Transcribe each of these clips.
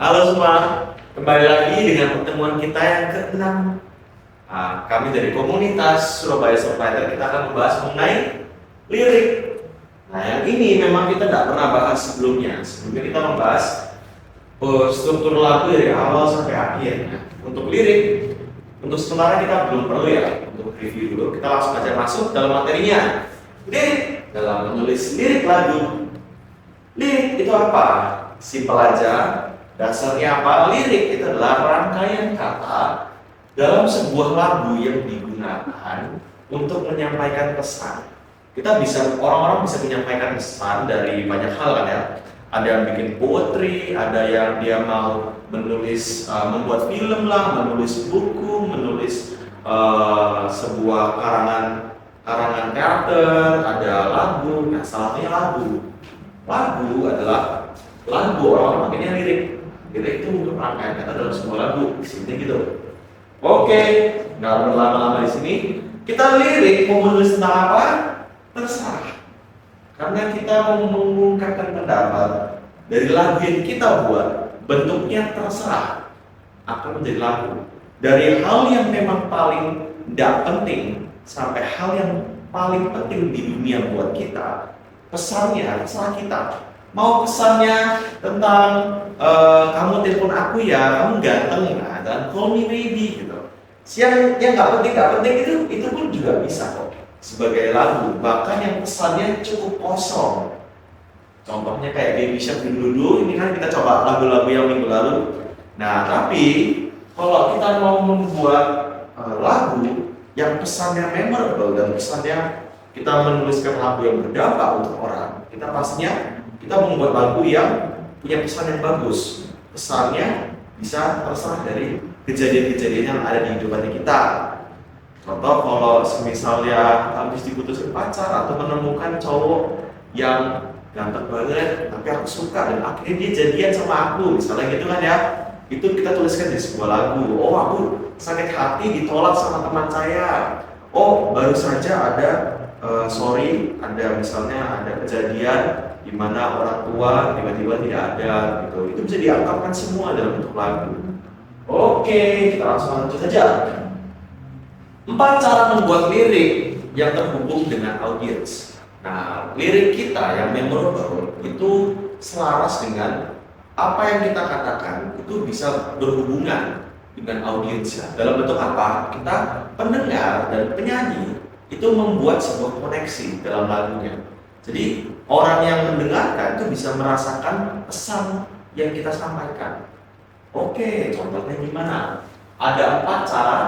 Halo semua, kembali lagi dengan pertemuan kita yang ke-6. Kami dari komunitas Surabaya Songwriter kita akan membahas mengenai lirik. Nah, yang ini memang kita tidak pernah bahas sebelumnya. Sebelumnya kita membahas struktur lagu dari awal sampai akhir. Nah, untuk lirik, untuk sementara kita belum perlu ya untuk review dulu. Kita langsung aja masuk dalam materinya. Lirik dalam menulis lirik lagu. Lirik itu apa? Simpel aja. Dasarnya apa? Lirik itu adalah rangkaian kata dalam sebuah lagu yang digunakan untuk menyampaikan pesan. Orang-orang bisa menyampaikan pesan dari banyak hal kan ya. Ada yang bikin poetry, ada yang dia mau menulis, membuat film lah, menulis buku, menulis sebuah karangan karakter, ada lagu. Nah, salah satunya lagu. Lagu adalah lagu, orang-orang makanya lirik. Lirik itu untuk rangkaian kata dalam sebuah lagu, isinya gitu. Oke, nggak berlama-lama di sini. Kita lirik mau menulis tentang apa? Terserah. Karena kita mau mengungkapkan pendapat dari lagu yang kita buat, bentuknya terserah akan menjadi lagu. Dari hal yang memang paling tidak penting sampai hal yang paling penting di dunia buat kita, pesannya terserah kita. Mau pesannya tentang kamu telepon aku ya, kamu ganteng ya, dan call me maybe gitu. Yang nggak penting itu pun juga bisa kok sebagai lagu. Bahkan yang pesannya cukup kosong. Contohnya kayak Baby Shark dulu, ini kan kita coba lagu-lagu yang minggu lalu. Nah, tapi kalau kita mau membuat lagu yang pesannya memorable dan pesannya kita menuliskan lagu yang berdampak untuk orang, kita pastinya kita membuat lagu yang punya pesan yang bagus. Pesannya bisa terserah dari kejadian-kejadian yang ada di kehidupan kita. Contoh kalau misalnya habis diputusin pacar atau menemukan cowok yang ganteng banget, tapi aku suka dan akhirnya dia jadian sama aku, misalnya gitu kan ya. Itu kita tuliskan di sebuah lagu. Oh, aku sakit hati ditolak sama teman saya. Oh, baru saja ada ada kejadian di mana orang tua tiba-tiba tidak ada gitu. Itu bisa diangkatkan semua dalam bentuk lagu. Oke, kita langsung lanjut saja. 4 cara membuat lirik yang terhubung dengan audiens. Nah, lirik kita yang memorable itu selaras dengan apa yang kita katakan, itu bisa berhubungan dengan audiensnya. Dalam bentuk apa? Kita pendengar dan penyanyi itu membuat sebuah koneksi dalam lagunya. Jadi orang yang mendengarkan itu bisa merasakan pesan yang kita sampaikan. Oke, contohnya gimana? Ada 4 cara.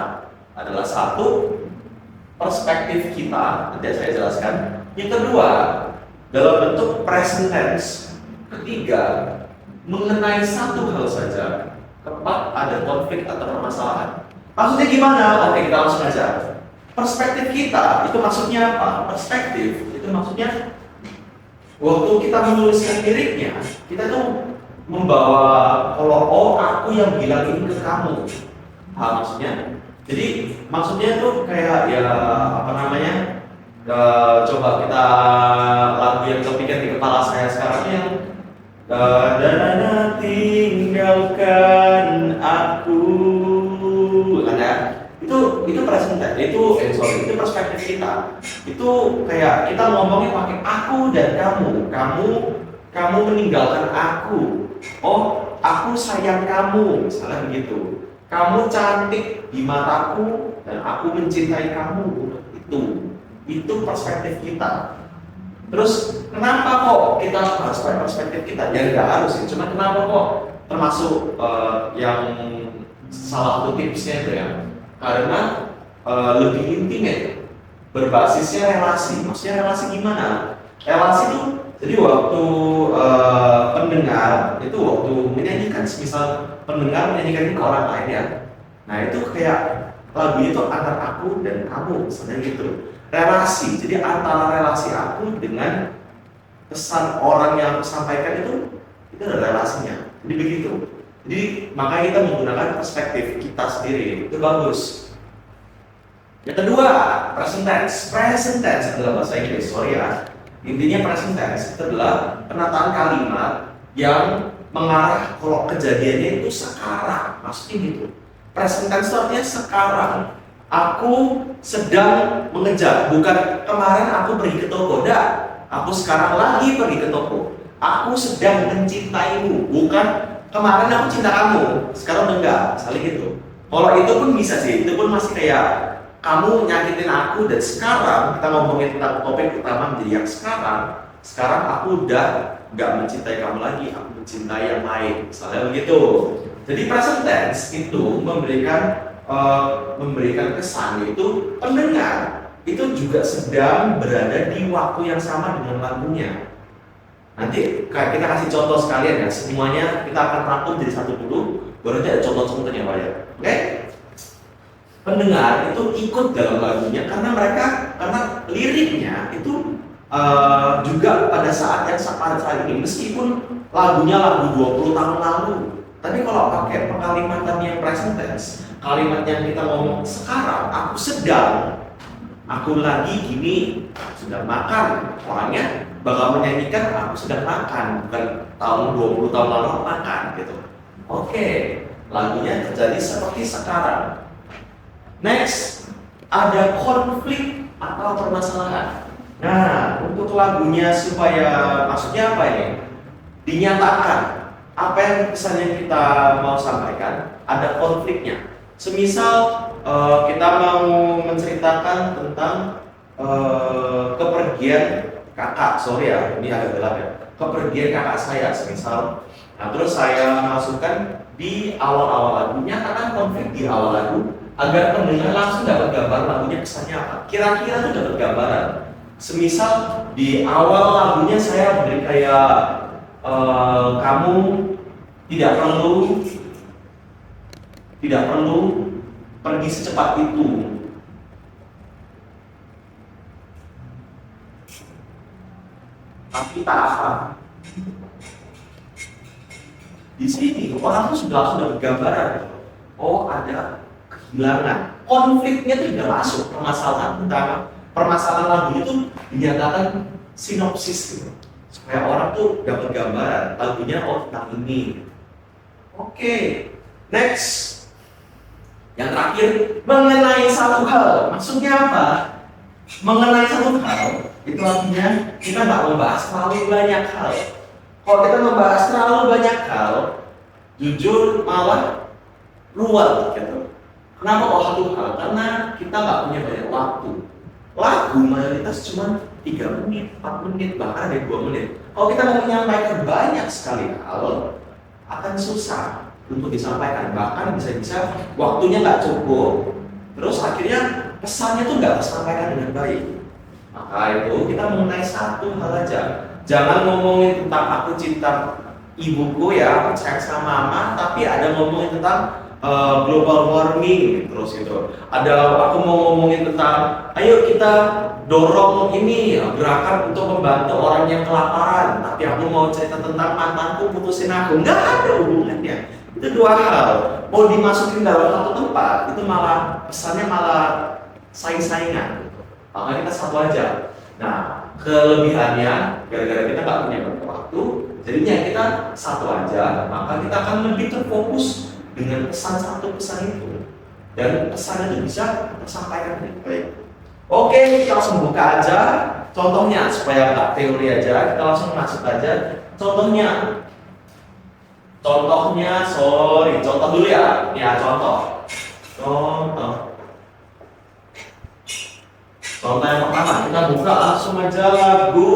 Adalah 1, perspektif kita, nanti saya jelaskan. Yang kedua, dalam bentuk present tense. Ketiga, mengenai satu hal saja. Keempat, ada konflik atau permasalahan. Maksudnya gimana? Oke, kita langsung aja. Perspektif kita itu maksudnya apa? Perspektif itu maksudnya waktu kita menuliskan liriknya, kita tuh membawa kalau aku yang bilang ini ke kamu. Maksudnya. Jadi maksudnya tuh kayak ya coba kita lagu yang kepikiran di kepala saya sekarang yang dan tinggalkan aku kan ya. Itu present tense, itu perspektif kita. Itu kayak kita ngomongnya pakai aku dan kamu meninggalkan aku. Oh, aku sayang kamu, misalnya begitu. Kamu cantik di mataku dan aku mencintai kamu. Itu perspektif kita. Terus kenapa kok kita harus pakai perspektif kita? Ya nggak harus sih, cuma kenapa kok termasuk yang salah satu tipsnya itu ya, karena lebih intimate, berbasisnya relasi. Maksudnya relasi gimana? Relasi itu jadi waktu pendengar itu waktu menyanyikan, misal pendengar menyanyikan ke orang lain ya. Nah itu kayak lagu itu antara aku dan kamu, misalnya gitu. Relasi, jadi antara relasi aku dengan pesan orang yang aku sampaikan itu ada relasinya. Jadi begitu. Jadi makanya kita menggunakan perspektif kita sendiri, itu bagus. Yang kedua, present tense. Present tense adalah bahasa Inggris, sorry ya. Intinya present tense itu adalah penataan kalimat yang mengarah kalau kejadiannya itu sekarang, maksudnya gitu. Present tense itu artinya sekarang. Aku sedang mengejar, bukan kemarin aku pergi ke toko. Enggak, aku sekarang lagi pergi ke toko. Aku sedang mencintaimu, bukan kemarin aku cinta kamu, sekarang udah enggak, saling gitu. Kalau itu pun bisa sih, itu pun masih kayak kamu nyakitin aku dan sekarang kita ngomongin tentang topik utama menjadi yang sekarang aku udah nggak mencintai kamu lagi, aku mencintai yang lain, misalnya begitu. Jadi present tense itu memberikan kesan itu pendengar itu juga sedang berada di waktu yang sama dengan lagunya. Nanti kita kasih contoh sekalian ya, semuanya kita akan rangkum jadi satu dulu, baru nanti ada contoh-contohnya Pak ya. Oke? Pendengar itu ikut dalam lagunya karena liriknya itu juga pada saat ini, meskipun lagunya lagu 20 tahun lalu, tapi kalau pakai pengalimatan yang present tense, kalimat yang kita ngomong sekarang, aku lagi gini, sedang makan, orangnya bakal menyanyikan aku sedang makan, bukan tahun 20 tahun lalu makan gitu. Oke, lagunya terjadi seperti sekarang. Next, ada konflik atau permasalahan. Nah, untuk lagunya supaya maksudnya apa ini? Dinyatakan apa yang pesan yang kita mau sampaikan, ada konfliknya. Semisal kita mau menceritakan tentang kepergian kakak, sorry ya, ini agak gelap ya. Kepergian kakak saya, semisal. Nah, terus saya masukkan di awal-awal lagu, nyatakan konflik di awal lagu agar pendengar langsung dapat gambar lagunya pesannya apa. Kira-kira tuh dapat gambaran. Semisal di awal lagunya saya beri kayak kamu tidak perlu pergi secepat itu. Tapi tak apa. Di sini orang tuh sudah bergambaran. Oh, ada kehilangan. Konfliknya itu tidak masuk, permasalahan utama. Permasalahan lagu itu dinyatakan sinopsis gitu. Supaya orang tuh dapat gambaran lagunya tentang ini. Oke. Next. Yang terakhir, mengenai satu hal. Maksudnya apa? Mengenai satu hal itu artinya kita nggak membahas terlalu banyak hal. Kalau kita membahas terlalu banyak hal, jujur malah luar gitu. Kenapa kok satu hal? Karena kita nggak punya banyak waktu. Lagu mayoritas cuma 3 menit, 4 menit, bahkan ada 2 menit. Kalau kita mau menyampaikan banyak sekali hal, akan susah untuk disampaikan. Bahkan bisa-bisa waktunya nggak cukup. Terus akhirnya pesannya tuh nggak tersampaikan dengan baik. Maka itu kita mengenai satu hal aja. Jangan ngomongin tentang aku cinta ibuku ya, aku sayang sama mama, tapi ada ngomongin tentang global warming terus itu. Ada aku mau ngomongin tentang ayo kita dorong ini gerakan untuk membantu orang yang kelaparan, tapi aku mau cerita tentang mantanku putusin aku. Nggak ada hubungannya. Itu dua hal. Mau dimasukin dalam satu tempat itu malah pesannya malah saing-saingan. Makanya kita satu aja. Nah, kelebihannya gara-gara kita nggak punya banyak waktu, jadinya kita satu aja, maka kita akan lebih terfokus dengan satu pesan itu, dan pesannya itu bisa tersampaikan dengan baik. Oke, kita langsung buka aja contohnya supaya nggak teori aja, kita langsung masuk aja contohnya. Contoh dulu ya. Ya, contoh yang pertama, kita buka langsung aja lagu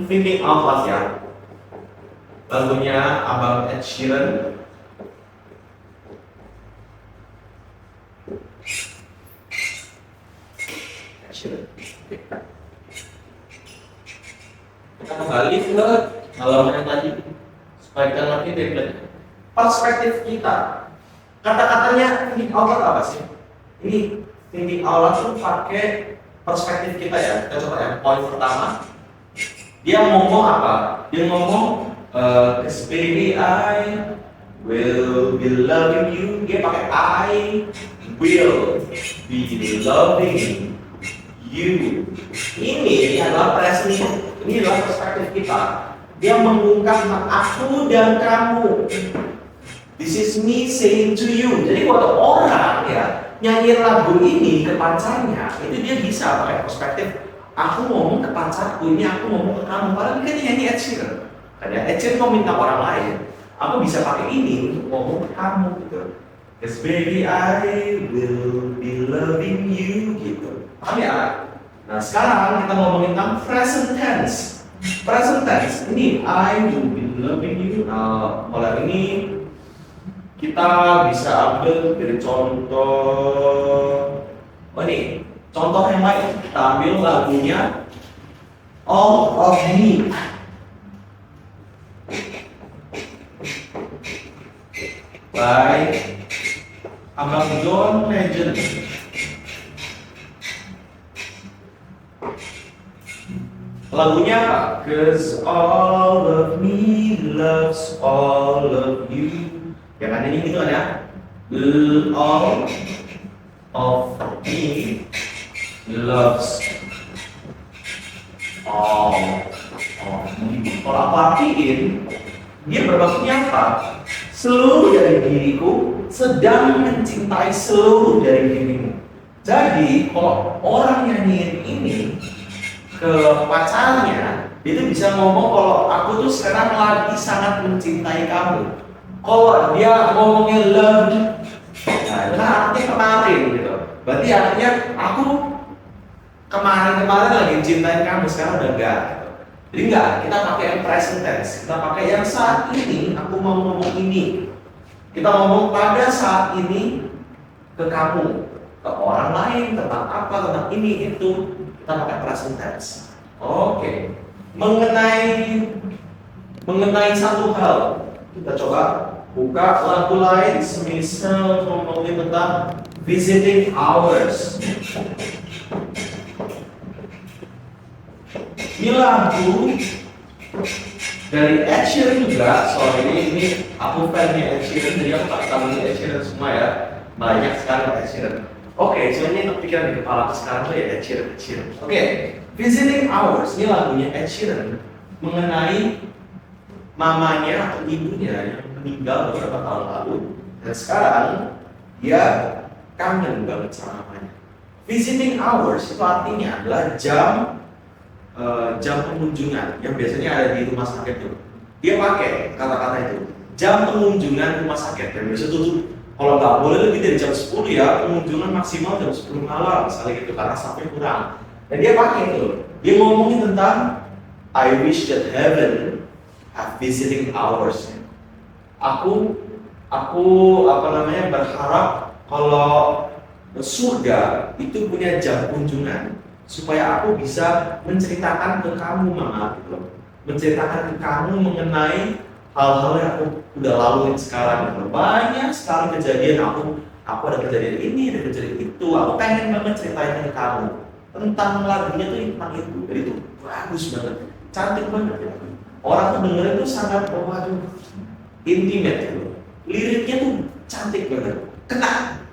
Thinking Out Loud ya. Lagunya Abang Ed Sheeran. Kita kembali ke halaman yang tadi supaya kita ngerti template perspektif kita. Kata-katanya thinking out loud apa sih? Ini thinking out loud tuh pakai perspektif kita ya. Kita coba ya. Poin pertama, dia ngomong apa? Dia ngomong baby I will be loving you. Dia pakai I will be loving you. Ini adalah present Ini adalah perspektif kita. Dia mengungkap aku dan kamu. This is me saying to you. Jadi waktu orang ya nyanyi lagu ini ke pacarnya, itu dia bisa pakai perspektif. Aku ngomong ke pacarku, ini aku ngomong ke kamu. Padahal kan dia nyanyi Ed Sheeran. Kan ya, Ed Sheeran mau minta orang lain. Aku bisa pakai ini untuk ngomong ke kamu gitu. Cause baby I will be loving you gitu. Paham ya? Nah sekarang kita ngomongin tentang present tense. Present tense ini I will be loving you. Nah kalau ini kita bisa ambil dari contoh. Oh ini contoh yang lain. Kita ambil lagunya All of Me. By Abang John Legend. Lagunya apa? Cause all of me loves all of you. Yang ada ini gitu ada all of me loves all of you. Kalau aku artiin, dia bermaksudnya apa? Seluruh dari diriku sedang mencintai seluruh dari dirimu. Jadi kalau orang nyanyiin ini ke pacarnya, itu bisa ngomong kalau aku tuh sekarang lagi sangat mencintai kamu. Kalau dia ngomongnya love, nah itu kan artinya kemarin gitu. Berarti artinya aku kemarin lagi cintain kamu, sekarang udah enggak. Jadi enggak, kita pakai yang present tense. Kita pakai yang saat ini aku mau ngomong ini. Kita ngomong pada saat ini ke kamu, ke orang lain, tentang apa, tentang ini, itu. Kita pakai present tense. Oke. Mengenai satu hal, kita coba buka lagu lain, semisal ngomongin tentang visiting hours. Ini lagu dari Ed Sheeran juga. Sorry, ini aku fan-nya Ed Sheeran, jadi aku tak tahu Ed Sheeran semua ya. Banyak sekali Ed Sheeran. Oke, sebenarnya untuk pikiran di kepala aku sekarang tuh ya Ed Sheeran. Oke, visiting hours ini lagunya Ed Sheeran mengenai mamanya atau ibunya yang meninggal beberapa tahun lalu, dan sekarang dia kangen banget sama mamanya. Visiting hours itu artinya adalah jam pengunjungan yang biasanya ada di rumah sakit itu. Dia pakai kata-kata itu, jam pengunjungan rumah sakit, dan biasanya tutup kalau nggak boleh lebih dari jam 10 ya, pengunjungan maksimal jam 10 malam misalnya gitu, karena sampai kurang. Dan dia pakai itu, dia ngomongin tentang I wish that heaven have visiting hours. Aku berharap kalau surga itu punya jam kunjungan, supaya aku bisa menceritakan ke kamu mama gitu, menceritakan ke kamu mengenai hal-hal yang aku udah laluin sekarang gitu. Banyak sekali kejadian aku ada kejadian ini, ada kejadian itu, aku pengen banget ceritain ke kamu tentang lagunya tuh tentang itu. Jadi itu bagus banget, cantik banget ya. Orang tuh dengerin tuh sangat waduh intimate gitu. Liriknya tuh cantik banget, kena.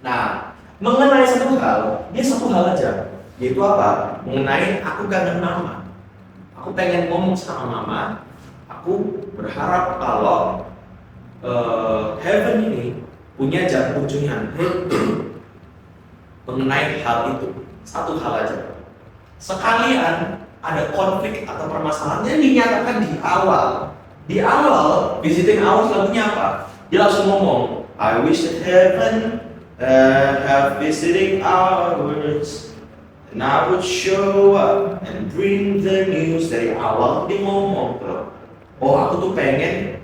Nah, mengenai satu hal, dia satu hal aja. Yaitu apa? Mengenai aku kangen mama. Aku pengen ngomong sama mama. Aku berharap kalau heaven ini punya jam kunjungan mengenai hal itu. Satu hal aja. Sekalian ada konflik atau permasalahan yang dinyatakan di awal. Di awal visiting hours lagunya apa? Dia langsung ngomong, I wish that heaven have visiting hours. And I would show up and bring the news. Dari awal dia ngomong tuh, oh aku tuh pengen,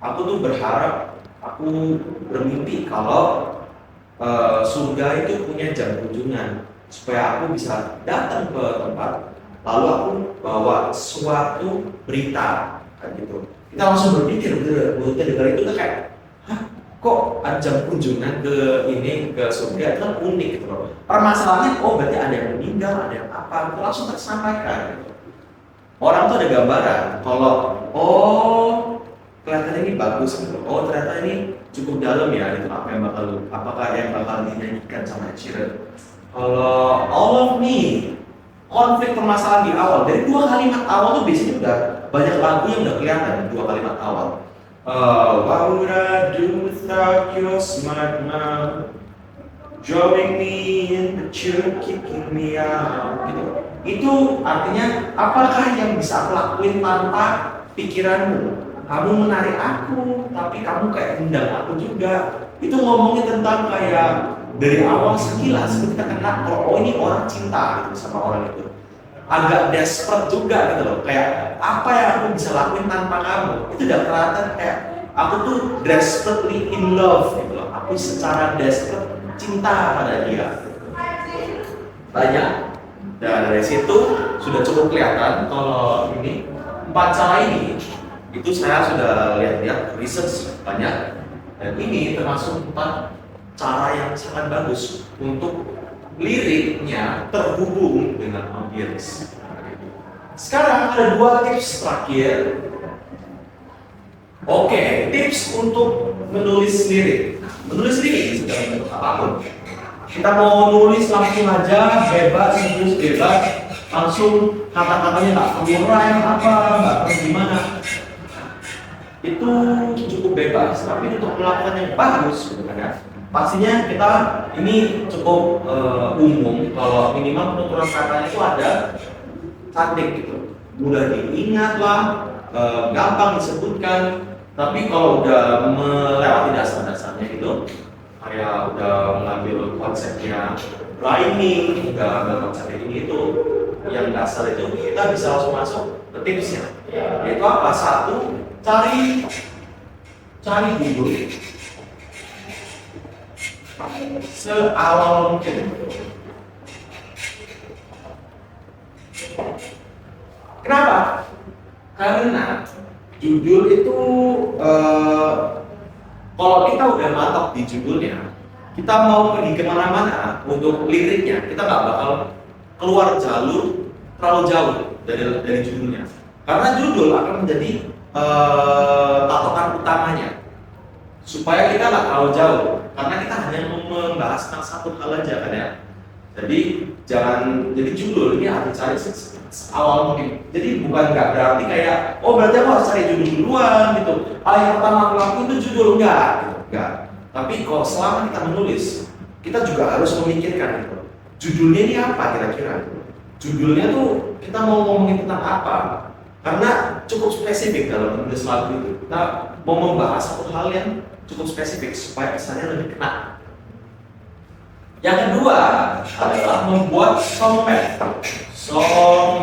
aku tuh berharap, aku bermimpi kalau surga itu punya jam kunjungan, supaya aku bisa datang ke tempat, lalu aku bawa suatu berita, kayak gitu. Kita langsung berpikir, betul dengar itu tuh kayak, hah? Kok ada jam kunjungan ke ini, ke surga, itu kan unik gitu loh. Permasalahannya, oh berarti ada yang meninggal, ada yang apa, itu langsung tersampaikan gitu. Orang tuh ada gambaran, kalau oh kelihatannya ini bagus gitu, oh ternyata ini cukup dalam ya, itu apakah yang bakal dinyanyikan sama Ed Sheeran. Kalau all of me konflik permasalahan di awal. Dari 2 kalimat awal tuh biasanya udah banyak lagu yang udah kelihatan di 2 kalimat awal. What would I do without your smart mouth? Drawing me in but you're kicking me out, gitu. Itu artinya apakah yang bisa aku lakuin tanpa pikiranmu? Kamu menarik aku, tapi kamu kayak undang aku juga. Itu ngomongin tentang kayak dari awal sekilas kita kena kalau ini orang cinta gitu sama orang itu. Agak desperate juga gitu loh. Kayak apa yang aku bisa lakuin tanpa kamu? Itu udah kelihatan kayak aku tuh desperately in love gitu loh. Aku secara desperate cinta pada dia. Banyak. Dan dari situ sudah cukup kelihatan kalau ini 4 cara ini itu saya sudah lihat-lihat research banyak, dan ini termasuk 4 cara yang sangat bagus untuk liriknya terhubung dengan audiens. Sekarang ada 2 tips terakhir. Oke, tips untuk menulis lirik. Menulis lirik sudah bentuk apapun. Kita mau nulis langsung aja, bebas, nulis bebas, langsung kata-katanya nggak perlu rhyme apa, nggak perlu gimana. Itu cukup bebas, tapi untuk melakukan yang bagus sebenarnya pastinya kita ini cukup umum. Kalau minimal penuturan katanya itu ada cantik gitu, mudah diingat lah, gampang disebutkan. Tapi kalau udah melewati dasar-dasarnya gitu, kayak udah mengambil konsepnya rhyming, udah ambil konsep ini itu, yang dasar itu kita bisa langsung masuk ke tipsnya. Yaitu apa? 1, cari judul seawal mungkin. Kenapa? Karena judul itu kalau kita udah matok di judulnya, kita mau pergi kemana-mana untuk liriknya, kita nggak bakal keluar jalur terlalu jauh dari judulnya. Karena judul akan menjadi patokan utamanya supaya kita nggak terlalu jauh, karena kita hanya membahas tentang satu hal aja kan ya. Jadi jangan jadi judul ini harus cari awal mungkin. Jadi bukan nggak berarti kayak berarti aku harus cari judul duluan gitu. Yang pertama aku lakuin itu judul, enggak gitu. Enggak. Tapi kalau selama kita menulis, kita juga harus memikirkan gitu. Judulnya ini apa kira-kira? Judulnya tuh kita mau ngomongin tentang apa? Karena cukup spesifik dalam menulis lagu itu. Kita mau membahas satu hal yang cukup spesifik supaya kesannya lebih kena. Yang kedua adalah membuat song map. Song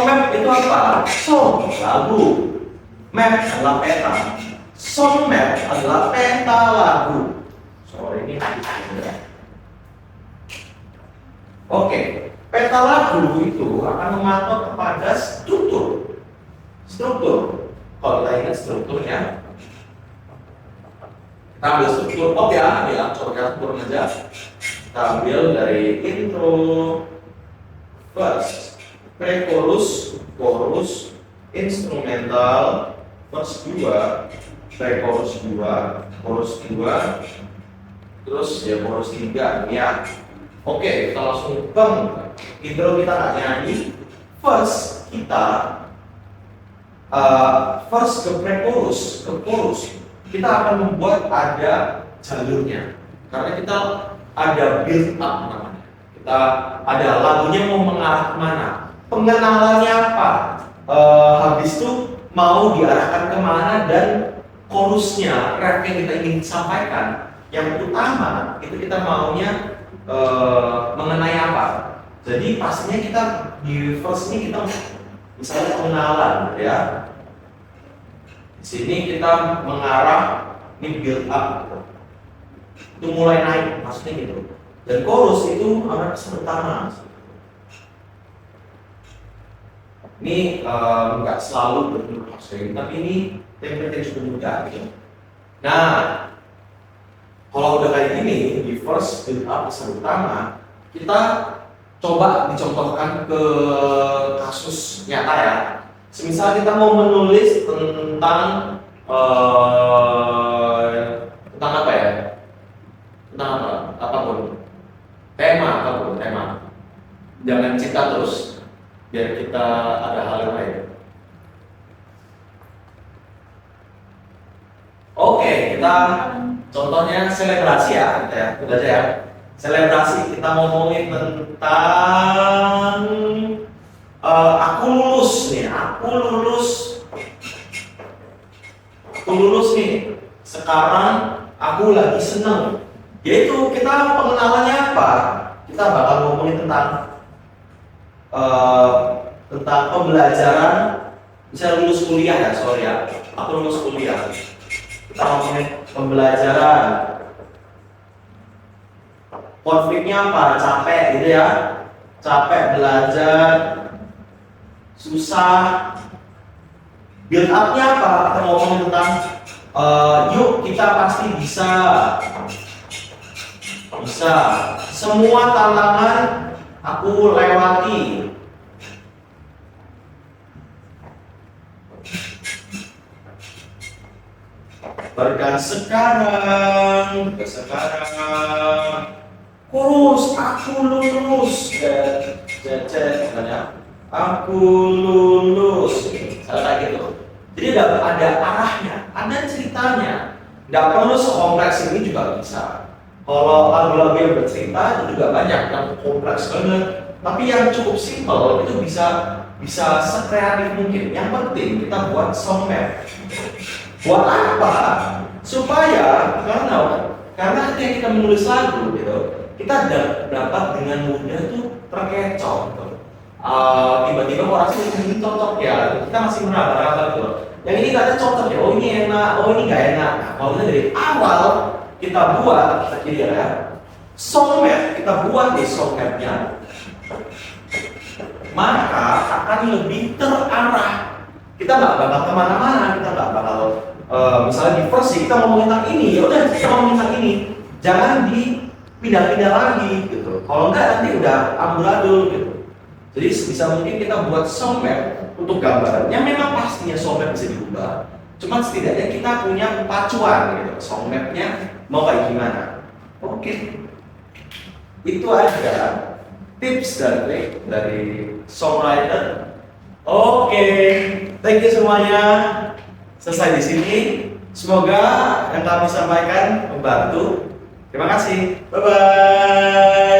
map itu apa? Song, lagu. Map adalah peta. Song map adalah peta lagu. Sorry ini. Oke. Peta lagu itu akan mematok kepada struktur. Kalau kita ingat strukturnya, kita ambil struktur pop ya, coba turun aja. Kita ambil dari intro, verse, pre-chorus, chorus, instrumental, verse 2, pre-chorus 2, chorus 2, terus ya chorus 3 ini ya. Oke, kita langsung intro kita nggak nyanyi, verse kita verse ke pre-chorus, ke chorus kita akan membuat ada jalurnya, karena kita ada build up namanya. Kita ada lagunya mau mengarah kemana, pengenalannya apa, habis itu mau diarahkan kemana, dan chorusnya, ref yang kita ingin sampaikan yang utama itu kita maunya mengenai apa. Jadi pastinya kita di verse ini kita misalnya pengenalan ya. Di sini kita mengarah, ini build up gitu. Itu mulai naik maksudnya gitu. Dan chorus itu ada pesan utama. Ini nggak selalu bentuk maksudnya, tapi ini template yang cukup mudah gitu. Nah, kalau udah kayak gini, di first build up pesan utama, kita coba dicontohkan ke kasus nyata ya. Semisal kita mau menulis tentang apa ya? Tentang apa? Apapun. Tema. Jangan cipta terus, biar kita ada hal yang lain. Oke, kita contohnya selebrasi ya, udah aja ya. Selebrasi, kita ngomongin tentang aku lulus nih, aku lulus nih. Sekarang aku lagi seneng. Yaitu kita pengenalannya apa? Kita bakal ngomongin tentang pembelajaran. Bisa lulus kuliah ya, sorry ya. Aku lulus kuliah. Kita ngomongin pembelajaran. Konfliknya apa? Capek gitu ya. Capek belajar, susah. Build up-nya apa? Kita ngomongin tentang yuk kita pasti bisa. Semua tantangan aku lewati. Bahkan sekarang kurus, aku lulus. Aku lulus. Salah gitu. Jadi ada arahnya, ada ceritanya. Nggak perlu sekompleks ini juga bisa. Kalau lagu-lagu yang bercerita itu juga banyak yang kompleks banget. Tapi yang cukup simpel itu bisa sekreatif mungkin. Yang penting kita buat song map. Buat apa? Supaya karena ketika kita menulis lagu gitu, kita dapat dengan mudah tuh terkecoh gitu. Tiba-tiba orang sih ini cocok ya, kita masih meraba-raba gitu. Yang ini katanya cocok ya, oh ini enak, oh ini nggak enak. Nah, kalau kita dari awal kita buat, kita kira ya, song map, kita buat di song mapnya, maka akan lebih terarah. Kita nggak bakal kemana-mana, kita nggak bakal misalnya di versi kita ngomongin tentang ini, ya udah kita ngomongin tentang ini, jangan dipindah-pindah lagi gitu. Kalau enggak nanti udah amburadul gitu. Jadi sebisa mungkin kita buat song map untuk gambarannya. Memang pastinya song map bisa diubah, cuma setidaknya kita punya pacuan gitu. Song mapnya mau kayak gimana? Oke, itu aja tips dan trik dari songwriter. Oke, thank you semuanya. Selesai di sini. Semoga yang kami sampaikan membantu. Terima kasih. Bye bye.